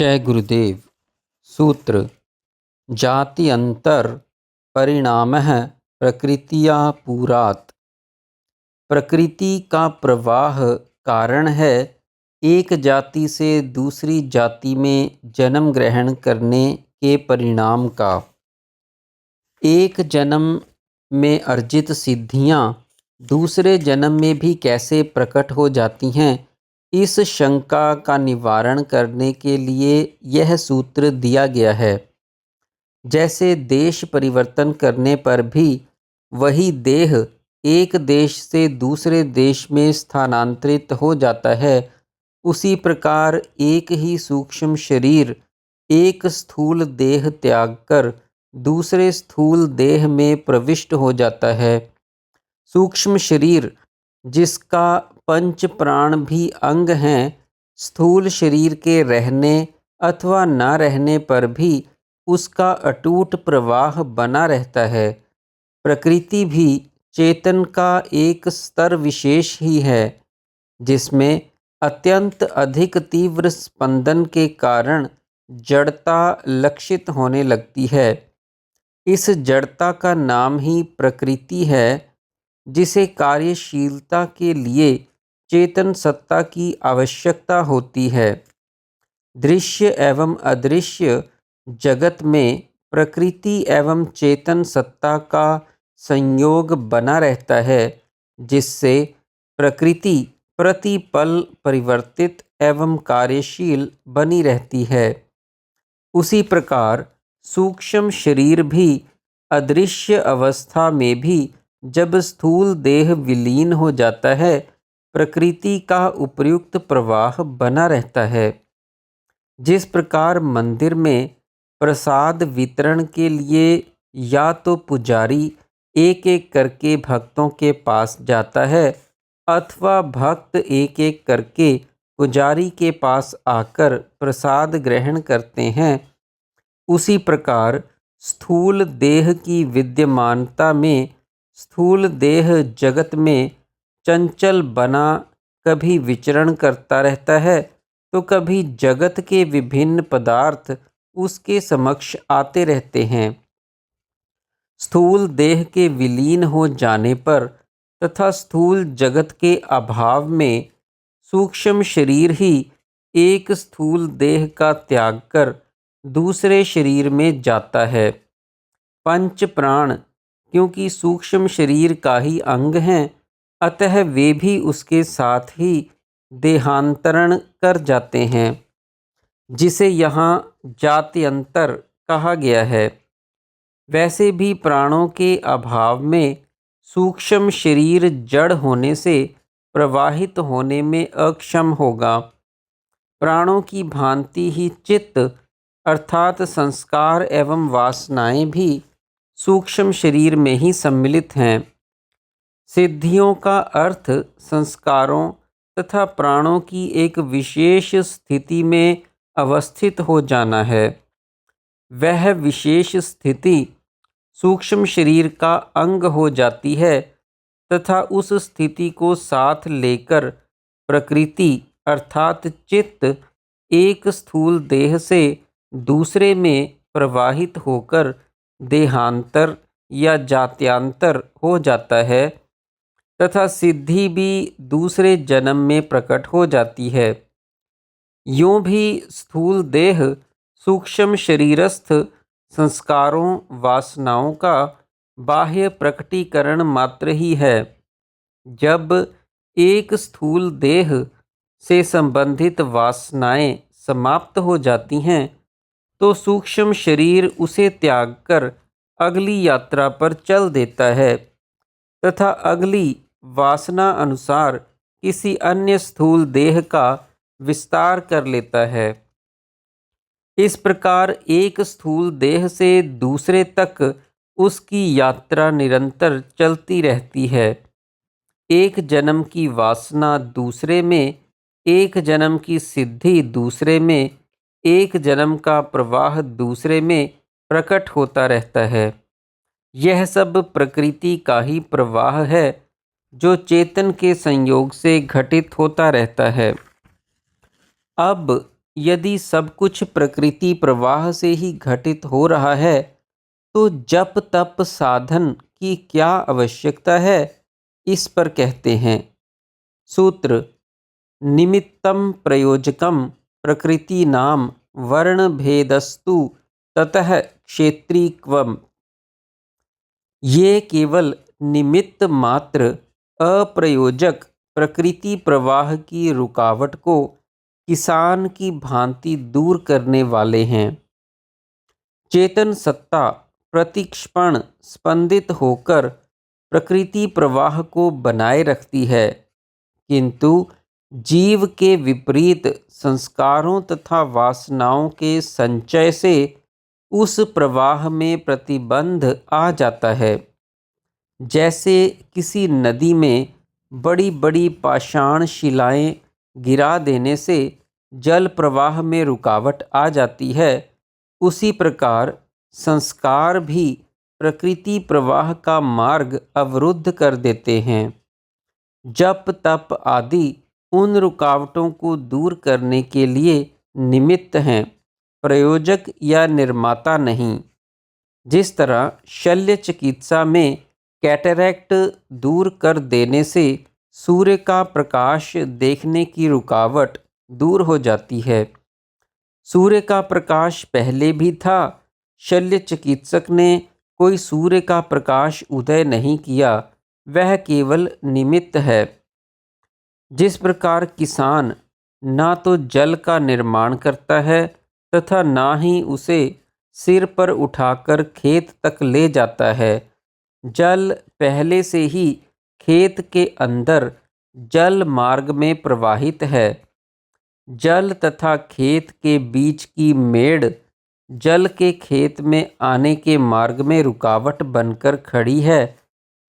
जय गुरुदेव। सूत्र जाति अंतर परिणामः प्रकृतिया पूरात्। प्रकृति का प्रवाह कारण है एक जाति से दूसरी जाति में जन्म ग्रहण करने के परिणाम का। एक जन्म में अर्जित सिद्धियां दूसरे जन्म में भी कैसे प्रकट हो जाती हैं, इस शंका का निवारण करने के लिए यह सूत्र दिया गया है। जैसे देश परिवर्तन करने पर भी वही देह एक देश से दूसरे देश में स्थानांतरित हो जाता है, उसी प्रकार एक ही सूक्ष्म शरीर एक स्थूल देह त्याग कर दूसरे स्थूल देह में प्रविष्ट हो जाता है। सूक्ष्म शरीर जिसका पंच प्राण भी अंग हैं, स्थूल शरीर के रहने अथवा न रहने पर भी उसका अटूट प्रवाह बना रहता है। प्रकृति भी चेतन का एक स्तर विशेष ही है, जिसमें अत्यंत अधिक तीव्र स्पंदन के कारण जड़ता लक्षित होने लगती है। इस जड़ता का नाम ही प्रकृति है, जिसे कार्यशीलता के लिए चेतन सत्ता की आवश्यकता होती है। दृश्य एवं अदृश्य जगत में प्रकृति एवं चेतन सत्ता का संयोग बना रहता है, जिससे प्रकृति प्रतिपल परिवर्तित एवं कार्यशील बनी रहती है। उसी प्रकार सूक्ष्म शरीर भी अदृश्य अवस्था में भी जब स्थूल देह विलीन हो जाता है, प्रकृति का उपर्युक्त प्रवाह बना रहता है। जिस प्रकार मंदिर में प्रसाद वितरण के लिए या तो पुजारी एक एक करके भक्तों के पास जाता है, अथवा भक्त एक एक करके पुजारी के पास आकर प्रसाद ग्रहण करते हैं, उसी प्रकार स्थूल देह की विद्यमानता में स्थूल देह जगत में चंचल बना कभी विचरण करता रहता है, तो कभी जगत के विभिन्न पदार्थ उसके समक्ष आते रहते हैं। स्थूल देह के विलीन हो जाने पर तथा स्थूल जगत के अभाव में सूक्ष्म शरीर ही एक स्थूल देह का त्याग कर दूसरे शरीर में जाता है। पंच प्राण क्योंकि सूक्ष्म शरीर का ही अंग हैं, अतः वे भी उसके साथ ही देहांतरण कर जाते हैं, जिसे यहाँ जात्यंतर कहा गया है। वैसे भी प्राणों के अभाव में सूक्ष्म शरीर जड़ होने से प्रवाहित होने में अक्षम होगा। प्राणों की भांति ही चित्त अर्थात संस्कार एवं वासनाएं भी सूक्ष्म शरीर में ही सम्मिलित हैं। सिद्धियों का अर्थ संस्कारों तथा प्राणों की एक विशेष स्थिति में अवस्थित हो जाना है। वह विशेष स्थिति सूक्ष्म शरीर का अंग हो जाती है तथा उस स्थिति को साथ लेकर प्रकृति अर्थात चित्त एक स्थूल देह से दूसरे में प्रवाहित होकर देहांतर या जात्यांतर हो जाता है तथा सिद्धि भी दूसरे जन्म में प्रकट हो जाती है। यूं भी स्थूल देह सूक्ष्म शरीरस्थ संस्कारों वासनाओं का बाह्य प्रकटीकरण मात्र ही है। जब एक स्थूल देह से संबंधित वासनाएं समाप्त हो जाती हैं, तो सूक्ष्म शरीर उसे त्याग कर अगली यात्रा पर चल देता है तथा अगली वासना अनुसार किसी अन्य स्थूल देह का विस्तार कर लेता है। इस प्रकार एक स्थूल देह से दूसरे तक उसकी यात्रा निरंतर चलती रहती है। एक जन्म की वासना दूसरे में, एक जन्म की सिद्धि दूसरे में, एक जन्म का प्रवाह दूसरे में प्रकट होता रहता है। यह सब प्रकृति का ही प्रवाह है, जो चेतन के संयोग से घटित होता रहता है। अब यदि सब कुछ प्रकृति प्रवाह से ही घटित हो रहा है तो जप तप साधन की क्या आवश्यकता है, इस पर कहते हैं। सूत्र: निमित्तम प्रयोजकम प्रकृति नाम वर्ण भेदस्तु ततः क्षेत्रीक्वम। ये केवल निमित्त मात्र अप्रयोजक प्रकृति प्रवाह की रुकावट को किसान की भांति दूर करने वाले हैं। चेतन सत्ता प्रतिक्षण स्पंदित होकर प्रकृति प्रवाह को बनाए रखती है, किंतु जीव के विपरीत संस्कारों तथा वासनाओं के संचय से उस प्रवाह में प्रतिबंध आ जाता है। जैसे किसी नदी में बड़ी बड़ी पाषाण शिलाएं गिरा देने से जल प्रवाह में रुकावट आ जाती है, उसी प्रकार संस्कार भी प्रकृति प्रवाह का मार्ग अवरुद्ध कर देते हैं। जप तप आदि उन रुकावटों को दूर करने के लिए निमित्त हैं, प्रयोजक या निर्माता नहीं। जिस तरह शल्य चिकित्सा में कैटरैक्ट दूर कर देने से सूर्य का प्रकाश देखने की रुकावट दूर हो जाती है, सूर्य का प्रकाश पहले भी था, शल्य चिकित्सक ने कोई सूर्य का प्रकाश उदय नहीं किया, वह केवल निमित्त है। जिस प्रकार किसान ना तो जल का निर्माण करता है तथा ना ही उसे सिर पर उठाकर खेत तक ले जाता है, जल पहले से ही खेत के अंदर जल मार्ग में प्रवाहित है। जल तथा खेत के बीच की मेड़ जल के खेत में आने के मार्ग में रुकावट बनकर खड़ी है,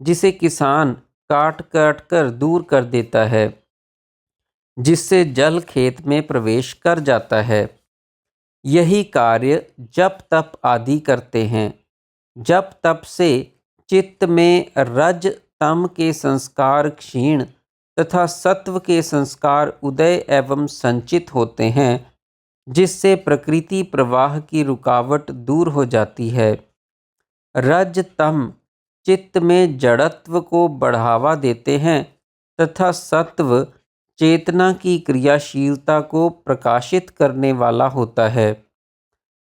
जिसे किसान काट काट कर दूर कर देता है, जिससे जल खेत में प्रवेश कर जाता है। यही कार्य जप तप आदि करते हैं। जप तप से चित्त में रज तम के संस्कार क्षीण तथा सत्व के संस्कार उदय एवं संचित होते हैं, जिससे प्रकृति प्रवाह की रुकावट दूर हो जाती है। रज तम चित्त में जड़त्व को बढ़ावा देते हैं तथा सत्व चेतना की क्रियाशीलता को प्रकाशित करने वाला होता है।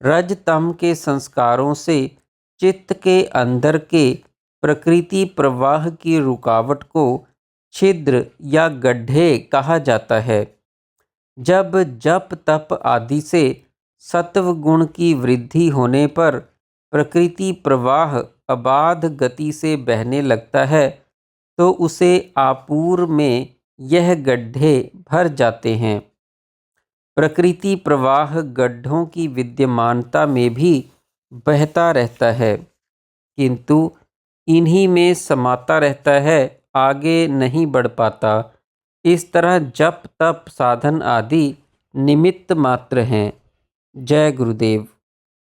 रज तम के संस्कारों से चित्त के अंदर के प्रकृति प्रवाह की रुकावट को छिद्र या गड्ढे कहा जाता है। जब जप तप आदि से सत्व गुण की वृद्धि होने पर प्रकृति प्रवाह अबाध गति से बहने लगता है, तो उसे आपूर्व में यह गड्ढे भर जाते हैं। प्रकृति प्रवाह गड्ढों की विद्यमानता में भी बहता रहता है, किंतु इन्हीं में समाता रहता है, आगे नहीं बढ़ पाता। इस तरह जप तप साधन आदि निमित्त मात्र हैं। जय गुरुदेव।